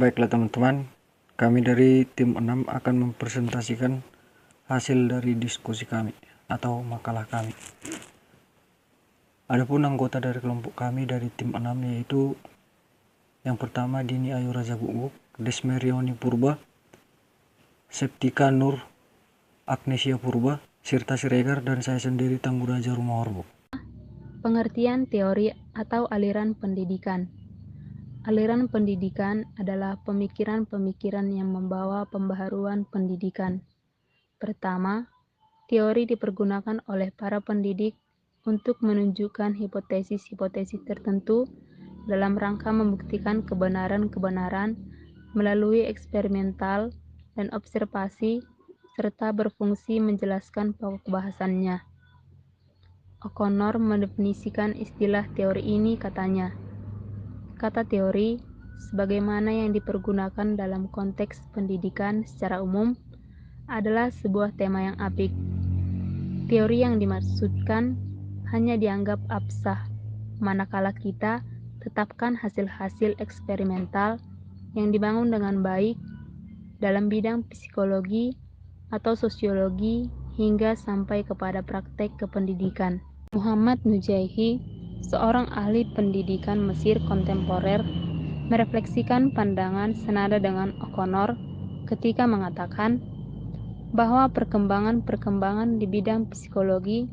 Baiklah teman-teman, kami dari tim 6 akan mempresentasikan hasil dari diskusi kami atau makalah kami. Adapun anggota dari kelompok kami dari tim 6 yaitu yang pertama Dini Ayu Raja Guguk, Desmerioni Purba, Septika Nur Agnesia Purba, Sirta Siregar, dan saya sendiri Tangguh Raja Rumah Orbo. Pengertian teori atau aliran pendidikan. Aliran pendidikan adalah pemikiran-pemikiran yang membawa pembaharuan pendidikan. Pertama, teori dipergunakan oleh para pendidik untuk menunjukkan hipotesis-hipotesis tertentu dalam rangka membuktikan kebenaran-kebenaran melalui eksperimental dan observasi serta berfungsi menjelaskan pokok bahasannya. O'Connor mendefinisikan istilah teori ini katanya, kata teori, sebagaimana yang dipergunakan dalam konteks pendidikan secara umum, adalah sebuah tema yang apik. Teori yang dimaksudkan hanya dianggap absah, manakala kita tetapkan hasil-hasil eksperimental yang dibangun dengan baik dalam bidang psikologi atau sosiologi hingga sampai kepada praktek kependidikan. Muhammad Nujaihi, seorang ahli pendidikan Mesir kontemporer, merefleksikan pandangan senada dengan O'Connor ketika mengatakan bahwa perkembangan-perkembangan di bidang psikologi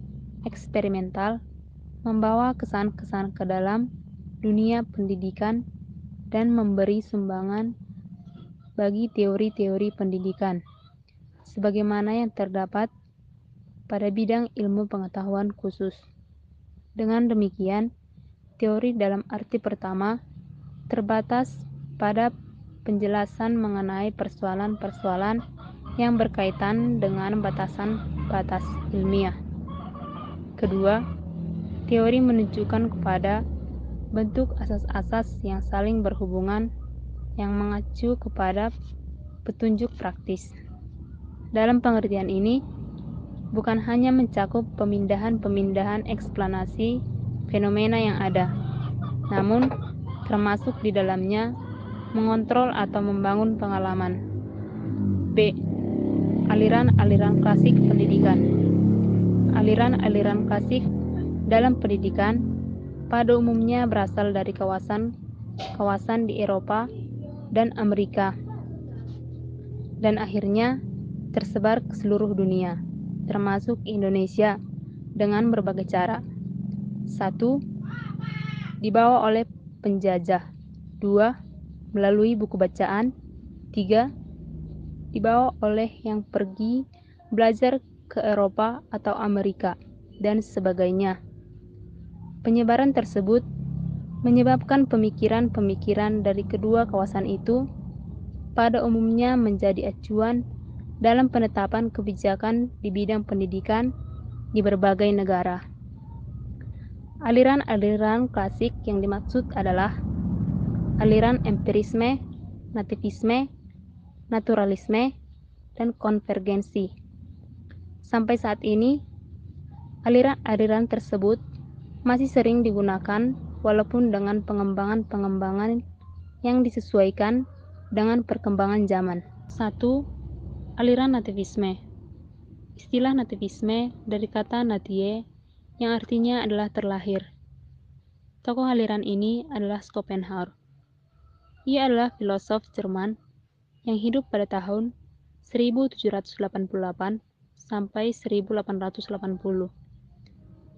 eksperimental membawa kesan-kesan ke dalam dunia pendidikan dan memberi sumbangan bagi teori-teori pendidikan, sebagaimana yang terdapat pada bidang ilmu pengetahuan khusus. Dengan demikian, teori dalam arti pertama terbatas pada penjelasan mengenai persoalan-persoalan yang berkaitan dengan batasan-batas ilmiah. Kedua, teori menunjukkan kepada bentuk asas-asas yang saling berhubungan yang mengacu kepada petunjuk praktis. Dalam pengertian ini, bukan hanya mencakup pemindahan-pemindahan eksplanasi fenomena yang ada, namun termasuk di dalamnya mengontrol atau membangun pengalaman. B. Aliran-aliran klasik pendidikan. Aliran-aliran klasik dalam pendidikan pada umumnya berasal dari kawasan di Eropa dan Amerika, dan akhirnya tersebar ke seluruh dunia, termasuk Indonesia, dengan berbagai cara. 1. Dibawa oleh penjajah. 2. Melalui buku bacaan. 3. Dibawa oleh yang pergi belajar ke Eropa atau Amerika, dan sebagainya. Penyebaran tersebut menyebabkan pemikiran-pemikiran dari kedua kawasan itu pada umumnya menjadi acuan dalam penetapan kebijakan di bidang pendidikan di berbagai negara. Aliran-aliran klasik yang dimaksud adalah aliran empirisme, nativisme, naturalisme, dan konvergensi. Sampai saat ini, aliran-aliran tersebut masih sering digunakan walaupun dengan pengembangan-pengembangan yang disesuaikan dengan perkembangan zaman. 1. Aliran nativisme. Istilah nativisme dari kata natie yang artinya adalah terlahir. Tokoh aliran ini adalah Schopenhauer. Ia adalah filosof Jerman yang hidup pada tahun 1788 sampai 1880.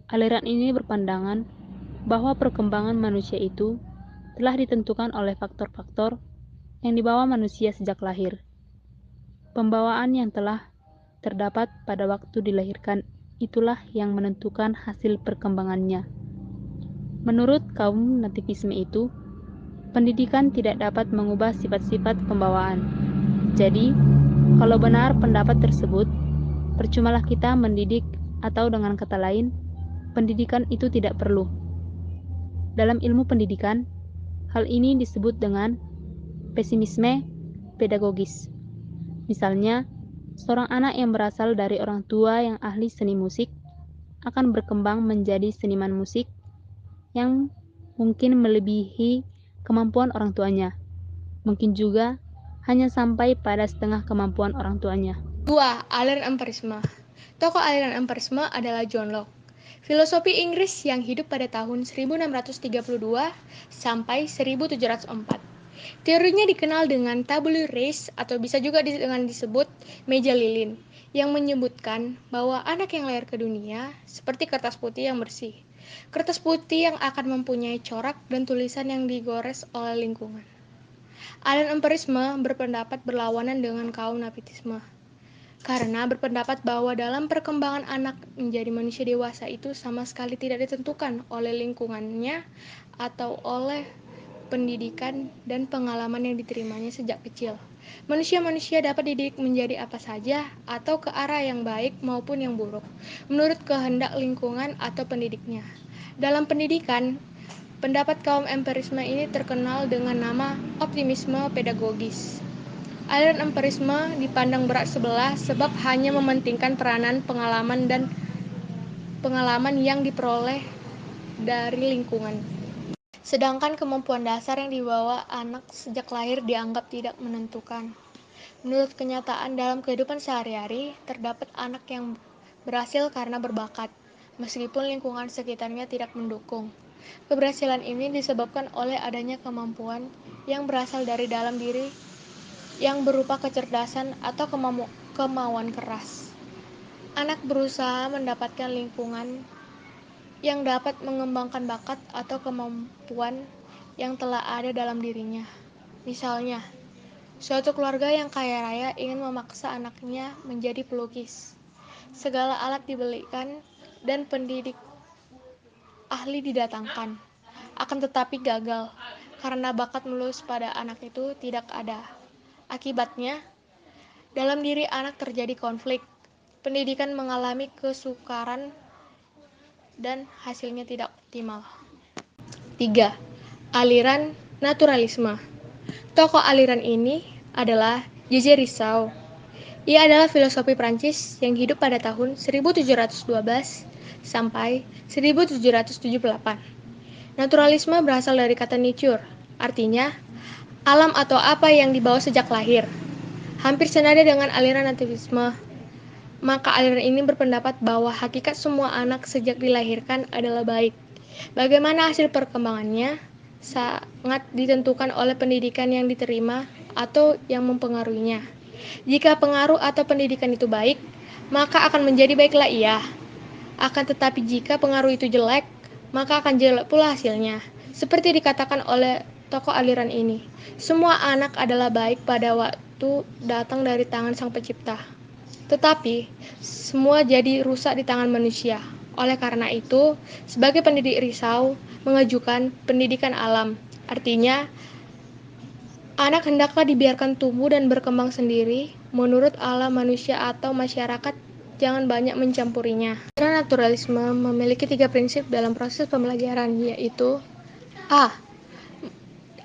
Aliran ini berpandangan bahwa perkembangan manusia itu telah ditentukan oleh faktor-faktor yang dibawa manusia sejak lahir. Pembawaan yang telah terdapat pada waktu dilahirkan itulah yang menentukan hasil perkembangannya. Menurut kaum nativisme itu, pendidikan tidak dapat mengubah sifat-sifat pembawaan. Jadi, kalau benar pendapat tersebut, percumalah kita mendidik, atau dengan kata lain, pendidikan itu tidak perlu. Dalam ilmu pendidikan, hal ini disebut dengan pesimisme pedagogis. Misalnya, seorang anak yang berasal dari orang tua yang ahli seni musik akan berkembang menjadi seniman musik yang mungkin melebihi kemampuan orang tuanya. Mungkin juga hanya sampai pada setengah kemampuan orang tuanya. 2. Aliran empirisme. Tokoh aliran empirisme adalah John Locke, filosofi Inggris yang hidup pada tahun 1632 sampai 1704. Teorinya dikenal dengan tabula rasa atau bisa juga dengan disebut meja lilin, yang menyebutkan bahwa anak yang lahir ke dunia seperti kertas putih yang bersih. Kertas putih yang akan mempunyai corak dan tulisan yang digores oleh lingkungan. Aliran empirisme berpendapat berlawanan dengan kaum napitisme, karena berpendapat bahwa dalam perkembangan anak menjadi manusia dewasa itu sama sekali tidak ditentukan oleh lingkungannya atau oleh pendidikan dan pengalaman yang diterimanya sejak kecil. Manusia-manusia dapat dididik menjadi apa saja atau ke arah yang baik maupun yang buruk, menurut kehendak lingkungan atau pendidiknya. Dalam pendidikan, pendapat kaum empirisme ini terkenal dengan nama optimisme pedagogis. Aliran empirisme dipandang berat sebelah sebab hanya mementingkan peranan pengalaman yang diperoleh dari lingkungan. Sedangkan kemampuan dasar yang dibawa anak sejak lahir dianggap tidak menentukan. Menurut kenyataan dalam kehidupan sehari-hari, terdapat anak yang berhasil karena berbakat, meskipun lingkungan sekitarnya tidak mendukung. Keberhasilan ini disebabkan oleh adanya kemampuan yang berasal dari dalam diri yang berupa kecerdasan atau kemauan keras. Anak berusaha mendapatkan lingkungan yang dapat mengembangkan bakat atau kemampuan yang telah ada dalam dirinya. Misalnya, suatu keluarga yang kaya raya ingin memaksa anaknya menjadi pelukis. Segala alat dibelikan dan pendidik ahli didatangkan. Akan tetapi gagal, karena bakat melulus pada anak itu tidak ada. Akibatnya, dalam diri anak terjadi konflik. Pendidikan mengalami kesukaran dan hasilnya tidak optimal. 3. Aliran naturalisme. Tokoh aliran ini adalah J.J. Rousseau. Ia adalah filosofi Prancis yang hidup pada tahun 1712 sampai 1778. Naturalisme berasal dari kata nature, artinya alam atau apa yang dibawa sejak lahir. Hampir senada dengan aliran nativisme, maka aliran ini berpendapat bahwa hakikat semua anak sejak dilahirkan adalah baik. Bagaimana hasil perkembangannya sangat ditentukan oleh pendidikan yang diterima atau yang mempengaruhinya. Jika pengaruh atau pendidikan itu baik, maka akan menjadi baiklah ia. Akan tetapi jika pengaruh itu jelek, maka akan jelek pula hasilnya. Seperti dikatakan oleh tokoh aliran ini, semua anak adalah baik pada waktu datang dari tangan Sang Pencipta. Tetapi, semua jadi rusak di tangan manusia. Oleh karena itu, sebagai pendidik Rousseau mengajukan pendidikan alam. Artinya, anak hendaklah dibiarkan tumbuh dan berkembang sendiri menurut alam manusia atau masyarakat, jangan banyak mencampurinya. Naturalisme memiliki 3 prinsip dalam proses pembelajaran, yaitu A.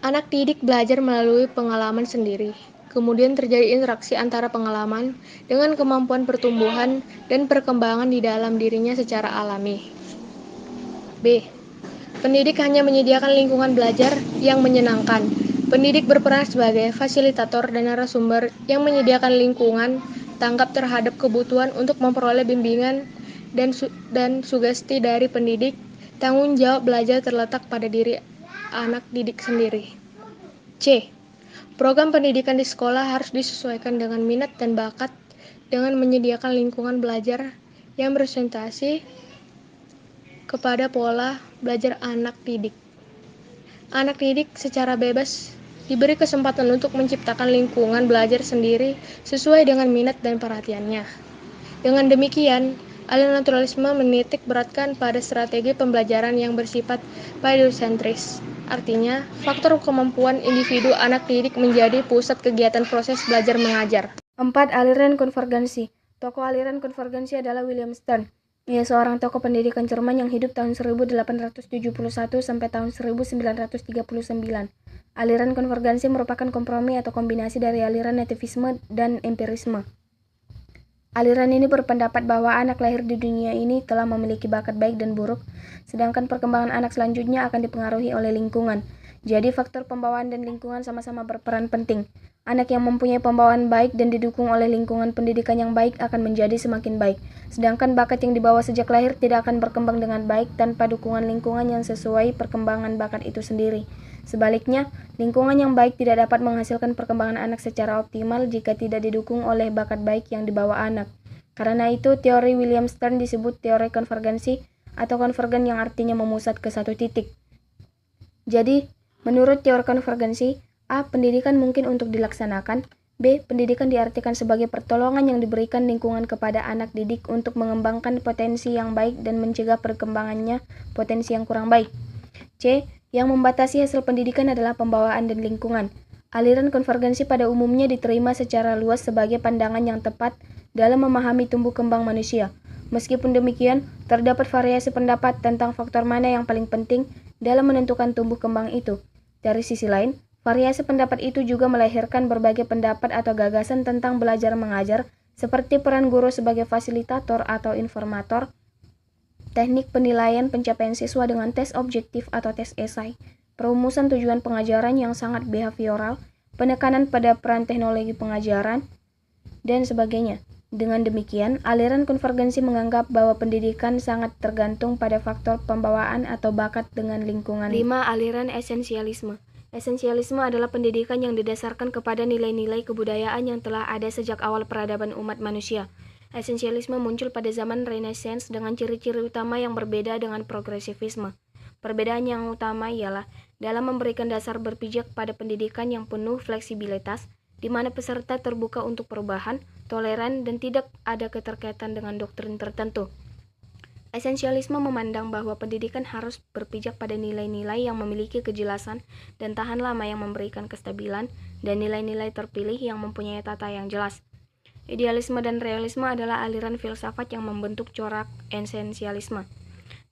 Anak didik belajar melalui pengalaman sendiri. Kemudian terjadi interaksi antara pengalaman dengan kemampuan pertumbuhan dan perkembangan di dalam dirinya secara alami. B. Pendidik hanya menyediakan lingkungan belajar yang menyenangkan. Pendidik berperan sebagai fasilitator dan narasumber yang menyediakan lingkungan tanggap terhadap kebutuhan untuk memperoleh bimbingan dan sugesti dari pendidik. Tanggung jawab belajar terletak pada diri anak didik sendiri. C. Program pendidikan di sekolah harus disesuaikan dengan minat dan bakat dengan menyediakan lingkungan belajar yang berorientasi kepada pola belajar anak didik. Anak didik secara bebas diberi kesempatan untuk menciptakan lingkungan belajar sendiri sesuai dengan minat dan perhatiannya. Dengan demikian, aliran naturalisme menitik beratkan pada strategi pembelajaran yang bersifat pedagogis. Artinya, faktor kemampuan individu anak didik menjadi pusat kegiatan proses belajar mengajar. 4. Aliran konvergensi. Tokoh aliran konvergensi adalah William Stern. Ia seorang tokoh pendidikan Jerman yang hidup tahun 1871 sampai tahun 1939. Aliran konvergensi merupakan kompromi atau kombinasi dari aliran nativisme dan empirisme. Aliran ini berpendapat bahwa anak lahir di dunia ini telah memiliki bakat baik dan buruk, sedangkan perkembangan anak selanjutnya akan dipengaruhi oleh lingkungan. Jadi faktor pembawaan dan lingkungan sama-sama berperan penting. Anak yang mempunyai pembawaan baik dan didukung oleh lingkungan pendidikan yang baik akan menjadi semakin baik. Sedangkan bakat yang dibawa sejak lahir tidak akan berkembang dengan baik tanpa dukungan lingkungan yang sesuai perkembangan bakat itu sendiri. Sebaliknya, lingkungan yang baik tidak dapat menghasilkan perkembangan anak secara optimal jika tidak didukung oleh bakat baik yang dibawa anak. Karena itu, teori William Stern disebut teori konvergensi atau konvergen yang artinya memusat ke satu titik. Jadi, menurut teori konvergensi, A. Pendidikan mungkin untuk dilaksanakan. B. Pendidikan diartikan sebagai pertolongan yang diberikan lingkungan kepada anak didik untuk mengembangkan potensi yang baik dan mencegah perkembangannya potensi yang kurang baik. C. Yang membatasi hasil pendidikan adalah pembawaan dan lingkungan. Aliran konvergensi pada umumnya diterima secara luas sebagai pandangan yang tepat dalam memahami tumbuh kembang manusia. Meskipun demikian, terdapat variasi pendapat tentang faktor mana yang paling penting dalam menentukan tumbuh kembang itu. Dari sisi lain, variasi pendapat itu juga melahirkan berbagai pendapat atau gagasan tentang belajar mengajar, seperti peran guru sebagai fasilitator atau informator, teknik penilaian pencapaian siswa dengan tes objektif atau tes esai, perumusan tujuan pengajaran yang sangat behavioral, penekanan pada peran teknologi pengajaran, dan sebagainya. Dengan demikian, aliran konvergensi menganggap bahwa pendidikan sangat tergantung pada faktor pembawaan atau bakat dengan lingkungan. 5. Aliran esensialisme. Esensialisme adalah pendidikan yang didasarkan kepada nilai-nilai kebudayaan yang telah ada sejak awal peradaban umat manusia. Esensialisme muncul pada zaman Renaissance dengan ciri-ciri utama yang berbeda dengan progresivisme. Perbedaan yang utama ialah dalam memberikan dasar berpijak pada pendidikan yang penuh fleksibilitas, di mana peserta terbuka untuk perubahan, toleran, dan tidak ada keterkaitan dengan doktrin tertentu. Esensialisme memandang bahwa pendidikan harus berpijak pada nilai-nilai yang memiliki kejelasan dan tahan lama yang memberikan kestabilan, dan nilai-nilai terpilih yang mempunyai tata yang jelas. Idealisme dan realisme adalah aliran filsafat yang membentuk corak esensialisme.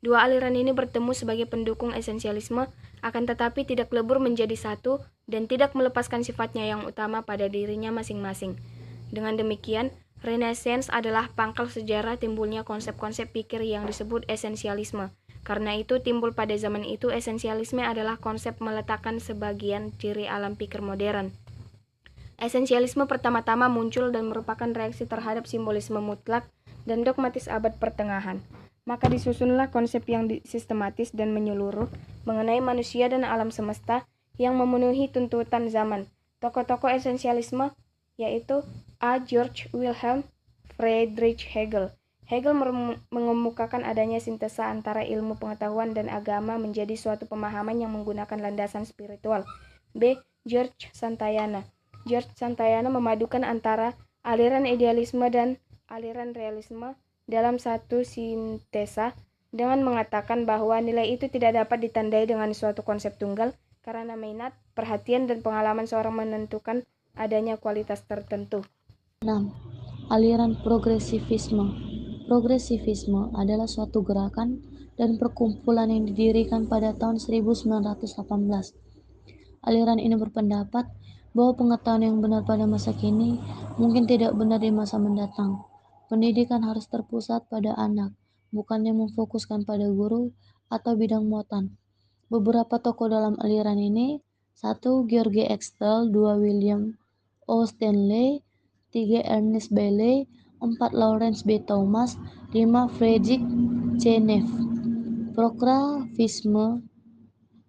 Dua aliran ini bertemu sebagai pendukung esensialisme, akan tetapi tidak lebur menjadi satu dan tidak melepaskan sifatnya yang utama pada dirinya masing-masing. Dengan demikian, Renaissance adalah pangkal sejarah timbulnya konsep-konsep pikir yang disebut esensialisme. Karena itu, timbul pada zaman itu esensialisme adalah konsep meletakkan sebagian ciri alam pikir modern. Esensialisme pertama-tama muncul dan merupakan reaksi terhadap simbolisme mutlak dan dogmatis abad pertengahan. Maka disusunlah konsep yang sistematis dan menyeluruh mengenai manusia dan alam semesta yang memenuhi tuntutan zaman. Tokoh-tokoh esensialisme yaitu A. George Wilhelm Friedrich Hegel. Hegel mengemukakan adanya sintesa antara ilmu pengetahuan dan agama menjadi suatu pemahaman yang menggunakan landasan spiritual. B. George Santayana. George Santayana memadukan antara aliran idealisme dan aliran realisme dalam satu sintesa dengan mengatakan bahwa nilai itu tidak dapat ditandai dengan suatu konsep tunggal karena minat, perhatian, dan pengalaman seorang menentukan adanya kualitas tertentu. 6. Aliran progresivisme. Progresivisme adalah suatu gerakan dan perkumpulan yang didirikan pada tahun 1918. Aliran ini berpendapat bahwa pengetahuan yang benar pada masa kini mungkin tidak benar di masa mendatang. Pendidikan harus terpusat pada anak, bukannya memfokuskan pada guru atau bidang muatan. Beberapa tokoh dalam aliran ini: 1. George Axtell, 2. William O. Stanley, 3. Ernest Bailey, 4. Lawrence B. Thomas, 5. Friedrich C. Neff. Progressivisme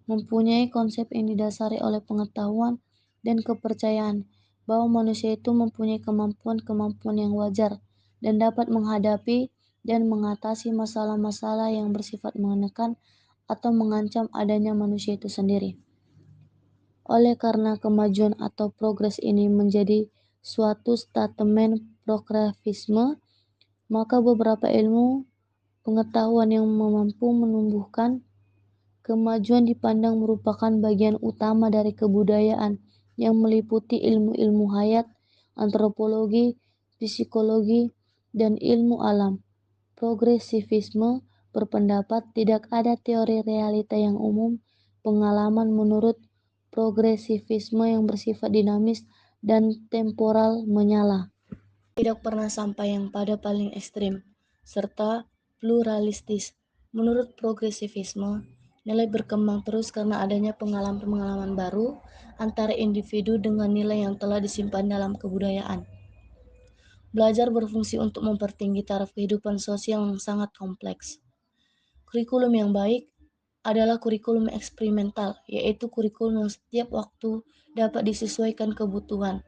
mempunyai konsep yang didasari oleh pengetahuan dan kepercayaan bahwa manusia itu mempunyai kemampuan-kemampuan yang wajar dan dapat menghadapi dan mengatasi masalah-masalah yang bersifat menekan atau mengancam adanya manusia itu sendiri. Oleh karena kemajuan atau progres ini menjadi suatu statement progressivisme, maka beberapa ilmu pengetahuan yang mampu menumbuhkan kemajuan dipandang merupakan bagian utama dari kebudayaan yang meliputi ilmu-ilmu hayat, antropologi, psikologi, dan ilmu alam. Progresivisme berpendapat tidak ada teori realita yang umum. Pengalaman menurut progresivisme yang bersifat dinamis dan temporal menyala. Tidak pernah sampai yang pada paling ekstrim, serta pluralistis. Menurut progresivisme, Nilai berkembang terus karena adanya pengalaman-pengalaman baru antara individu dengan nilai yang telah disimpan dalam kebudayaan. Belajar berfungsi untuk mempertinggi taraf kehidupan sosial yang sangat kompleks. Kurikulum yang baik adalah kurikulum eksperimental, yaitu kurikulum yang setiap waktu dapat disesuaikan kebutuhan.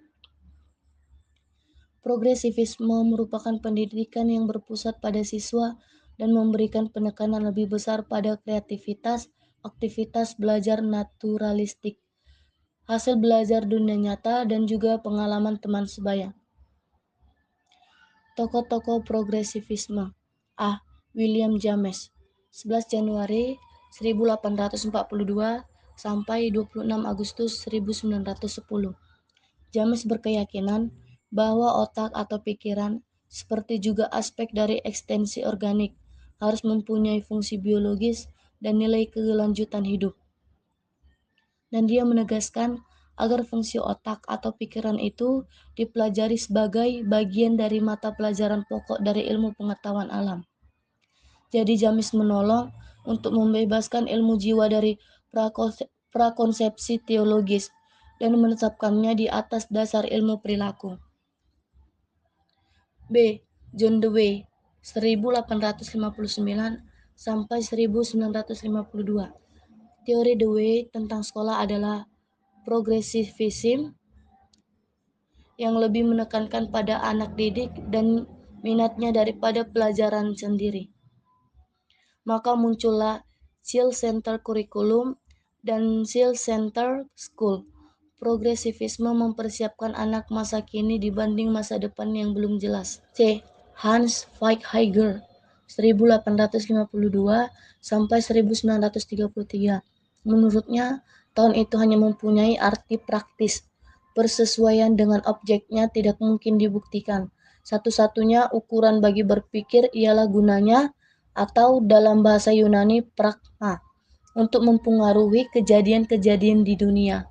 Progresivisme merupakan pendidikan yang berpusat pada siswa dan memberikan penekanan lebih besar pada kreativitas, aktivitas belajar naturalistik, hasil belajar dunia nyata, dan juga pengalaman teman sebaya. Tokoh-tokoh progresivisme. A. William James, 11 Januari 1842 sampai 26 Agustus 1910. James berkeyakinan bahwa otak atau pikiran, seperti juga aspek dari ekstensi organik, harus mempunyai fungsi biologis dan nilai kelanjutan hidup. Dan dia menegaskan agar fungsi otak atau pikiran itu dipelajari sebagai bagian dari mata pelajaran pokok dari ilmu pengetahuan alam. Jadi James menolong untuk membebaskan ilmu jiwa dari prakonsepsi teologis dan menetapkannya di atas dasar ilmu perilaku. B. John Dewey, 1859 sampai 1952. Teori Dewey tentang sekolah adalah progresivism yang lebih menekankan pada anak didik dan minatnya daripada pelajaran sendiri. Maka muncullah Child Center Curriculum dan Child Center School. Progresivisme mempersiapkan anak masa kini dibanding masa depan yang belum jelas. C. Hans Weihegger, 1852 sampai 1933. Menurutnya, tahun itu hanya mempunyai arti praktis. Persesuaian dengan objeknya tidak mungkin dibuktikan. Satu-satunya ukuran bagi berpikir ialah gunanya, atau dalam bahasa Yunani pragma, untuk mempengaruhi kejadian-kejadian di dunia.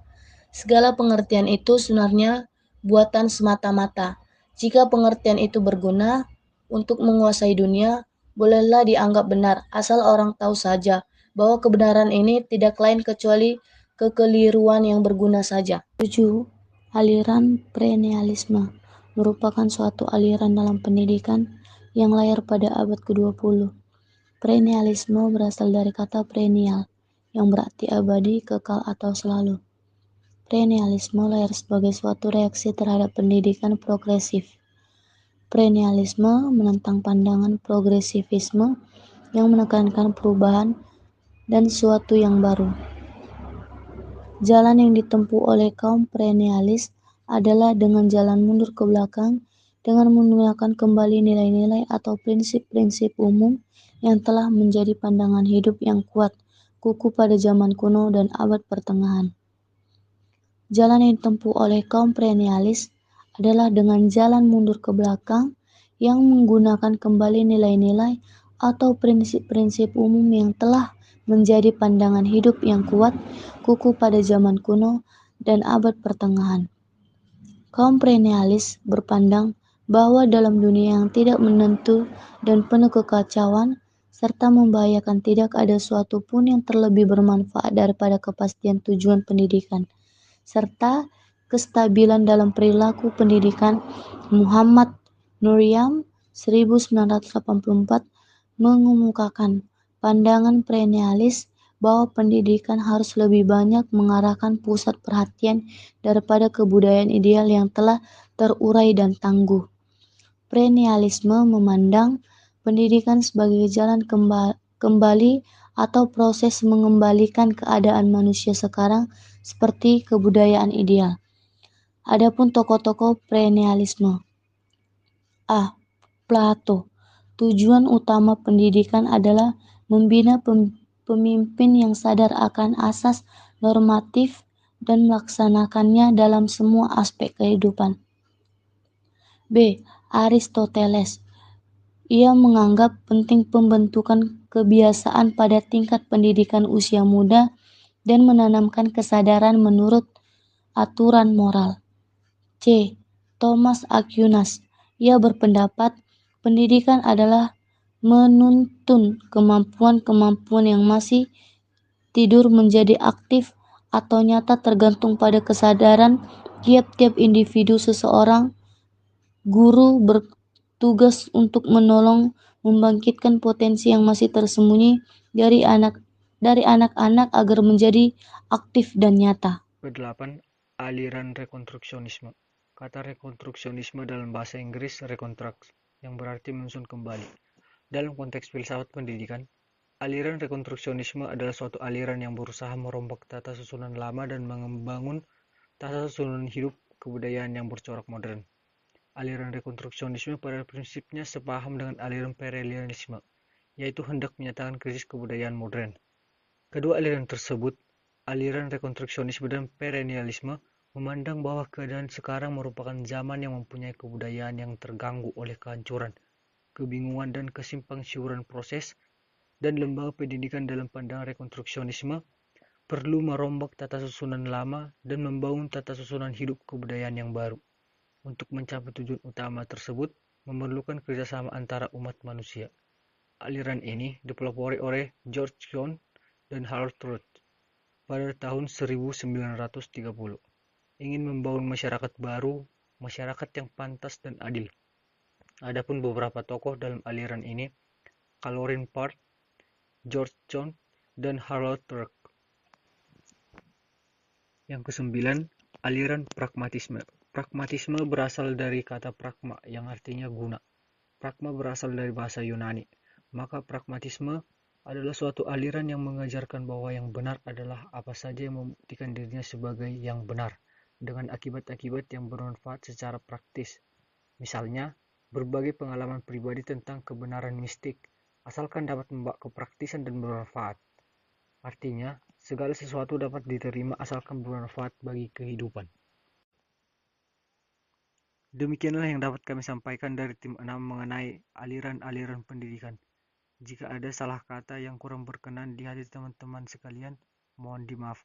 Segala pengertian itu sebenarnya buatan semata-mata. Jika pengertian itu berguna untuk menguasai dunia, bolehlah dianggap benar, asal orang tahu saja bahwa kebenaran ini tidak lain kecuali kekeliruan yang berguna saja. 7. Aliran perennialisme merupakan suatu aliran dalam pendidikan yang lahir pada abad ke-20. Perennialisme berasal dari kata perennial, yang berarti abadi, kekal, atau selalu. Perennialisme lahir sebagai suatu reaksi terhadap pendidikan progresif. Perennialisme menentang pandangan progresivisme yang menekankan perubahan dan sesuatu yang baru. Jalan yang ditempuh oleh kaum perennialis adalah dengan jalan mundur ke belakang, dengan menggunakan kembali nilai-nilai atau prinsip-prinsip umum yang telah menjadi pandangan hidup yang kuat, kukuh pada zaman kuno dan abad pertengahan. Jalan yang ditempuh oleh kaum perennialis adalah dengan jalan mundur ke belakang yang menggunakan kembali nilai-nilai atau prinsip-prinsip umum yang telah menjadi pandangan hidup yang kuat, kukuh pada zaman kuno dan abad pertengahan. Kaum perennialis berpandang bahwa dalam dunia yang tidak menentu dan penuh kekacauan, serta membahayakan, tidak ada suatu pun yang terlebih bermanfaat daripada kepastian tujuan pendidikan serta kestabilan dalam perilaku pendidikan. Muhammad Nuryam 1984 mengemukakan pandangan perennialis bahwa pendidikan harus lebih banyak mengarahkan pusat perhatian daripada kebudayaan ideal yang telah terurai dan tangguh. Perennialisme memandang pendidikan sebagai jalan kembali atau proses mengembalikan keadaan manusia sekarang seperti kebudayaan ideal. Adapun tokoh-tokoh perennialisme. A. Plato. Tujuan utama pendidikan adalah membina pemimpin yang sadar akan asas normatif dan melaksanakannya dalam semua aspek kehidupan. B. Aristoteles. Ia menganggap penting pembentukan kebiasaan pada tingkat pendidikan usia muda dan menanamkan kesadaran menurut aturan moral. C. Thomas Aquinas. Ia berpendapat pendidikan adalah menuntun kemampuan-kemampuan yang masih tidur menjadi aktif atau nyata tergantung pada kesadaran tiap-tiap individu seseorang. Guru bertugas untuk menolong membangkitkan potensi yang masih tersembunyi dari anak-anak agar menjadi aktif dan nyata. Kedelapan, aliran rekonstruksionisme. Kata rekonstruksionisme dalam bahasa Inggris reconstruct, yang berarti menyusun kembali. Dalam konteks filsafat pendidikan, aliran rekonstruksionisme adalah suatu aliran yang berusaha merombak tata susunan lama dan membangun tata susunan hidup kebudayaan yang bercorak modern. Aliran rekonstruksionisme pada prinsipnya sepaham dengan aliran perennialisme, yaitu hendak menyatakan krisis kebudayaan modern. Kedua aliran tersebut, aliran rekonstruksionisme dan perennialisme, memandang bahwa keadaan sekarang merupakan zaman yang mempunyai kebudayaan yang terganggu oleh kehancuran, kebingungan dan kesimpang siuran proses, dan lembaga pendidikan dalam pandangan rekonstruksionisme perlu merombak tata susunan lama dan membangun tata susunan hidup kebudayaan yang baru. Untuk mencapai tujuan utama tersebut, memerlukan kerjasama antara umat manusia. Aliran ini dipelopori oleh George John dan Harold Roth pada tahun 1930. Ingin membangun masyarakat baru, masyarakat yang pantas dan adil. Adapun beberapa tokoh dalam aliran ini, Calvin Park, George John, dan Harold Roth. Yang kesembilan, aliran pragmatisme. Pragmatisme berasal dari kata pragma yang artinya guna. Pragma berasal dari bahasa Yunani. Maka pragmatisme adalah suatu aliran yang mengajarkan bahwa yang benar adalah apa saja yang membuktikan dirinya sebagai yang benar, dengan akibat-akibat yang bermanfaat secara praktis. Misalnya, berbagai pengalaman pribadi tentang kebenaran mistik, asalkan dapat membawa kepraktisan dan bermanfaat. Artinya, segala sesuatu dapat diterima asalkan bermanfaat bagi kehidupan. Demikianlah yang dapat kami sampaikan dari tim 6 mengenai aliran-aliran pendidikan. Jika ada salah kata yang kurang berkenan di hati teman-teman sekalian, mohon dimaafkan.